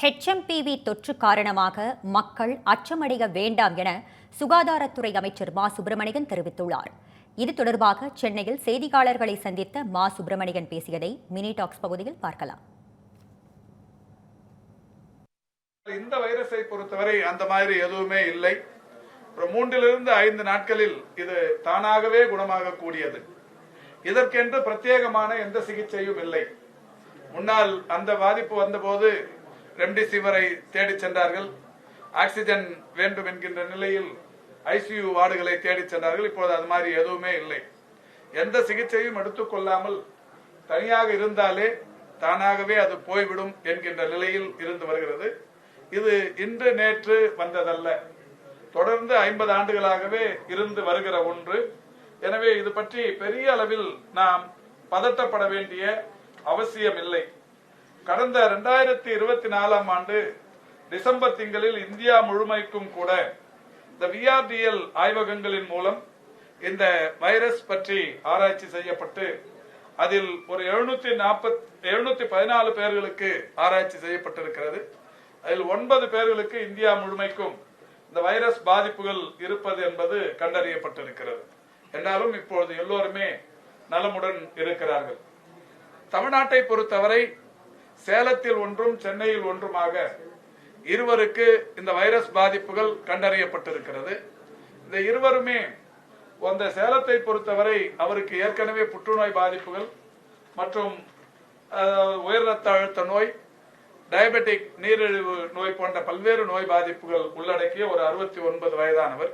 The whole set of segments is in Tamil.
HMPV தொற்று காரணமாக மக்கள் அச்சமடைய வேண்டாம் என சுகாதாரத்துறை அமைச்சர் மா சுப்பிரமணியன் தெரிவித்துள்ளார். இது தொடர்பாக சென்னையில் செய்தியாளர்களை சந்தித்த மா சுப்பிரமணியன் பேசியதை மினி டாக்ஸ் பகுதியில் பார்க்கலாம். இந்த வைரஸை பொறுத்தவரை அந்த மாதிரி எதுவுமே இல்லை. 3 to 5 நாட்களில் இது தானாகவே குணமாக கூடியது. இதற்கென்று பிரத்யேகமான எந்த சிகிச்சையும் இல்லை. முன்னால் அந்த பாதிப்பு வந்தபோது ரெம்டெசிவிரை தேடி சென்றார்கள். ஆக்சிஜன் வேண்டும் என்கின்ற நிலையில் ஐசியு வார்டுகளை தேடி சென்றார்கள். இப்போது அது மாதிரி எதுவுமே இல்லை. எந்த சிகிச்சையும் எடுத்துக்கொள்ளாமல் தனியாக இருந்தாலே தானாகவே அது போய்விடும் என்கின்ற நிலையில் இருந்து வருகிறது. இது இன்று நேற்று வந்ததல்ல, தொடர்ந்து 50 ஆண்டுகளாகவே இருந்து வருகிற ஒன்று. எனவே இது பற்றி பெரிய அளவில் நாம் பதட்டப்பட வேண்டிய அவசியம் இல்லை. கடந்த 2024 ஆண்டு டிசம்பர் திங்களில் இந்தியா முழுமைக்கும் கூட இந்த VRDL ஆய்வகங்களின் மூலம் இந்த வைரஸ் பற்றி ஆராய்ச்சி செய்யப்பட்டு அதில் ஒரு 714 பேர்களுக்கு ஆராய்ச்சி செய்யப்பட்டிருக்கிறது. அதில் 9 பேர்களுக்கு இந்தியா முழுமைக்கும் இந்த வைரஸ் பாதிப்புகள் இருப்பது என்பது கண்டறியப்பட்டிருக்கிறது. என்றாலும் இப்பொழுது எல்லோருமே நலமுடன் இருக்கிறார்கள். தமிழ்நாட்டை பொறுத்தவரை சேலத்தில் ஒன்றும் சென்னையில் ஒன்றுமாக இருவருக்கு இந்த வைரஸ் பாதிப்புகள் கண்டறியப்பட்டிருக்கிறது. இந்த இருவருமே அந்த சேலத்தை பொறுத்தவரை அவருக்கு ஏற்கனவே புற்றுநோய் பாதிப்புகள் மற்றும் உயர் ரத்த அழுத்த நோய், டயபெட்டிக் நீரிழிவு நோய் போன்ற பல்வேறு நோய் பாதிப்புகள் உள்ளடக்கிய ஒரு 69 வயதானவர்.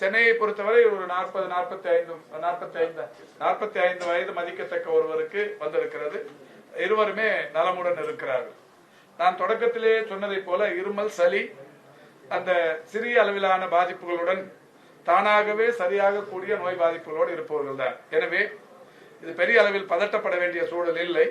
சென்னையை பொறுத்தவரை ஒரு 45 வயது மதிக்கத்தக்க ஒருவருக்கு வந்திருக்கிறது. இருவருமே நலமுடன் இருக்கிறார்கள். நான் தொடக்கத்திலே சொன்னதை போல இருமல், சளி அந்த சிறிய அளவிலான பாதிப்புகளுடன் தானாகவே சரியாக கூடிய நோய் பாதிப்புகளோடு இருப்பவர்கள் தான். எனவே இது பெரிய அளவில் பதட்டப்பட வேண்டிய சூழல் இல்லை.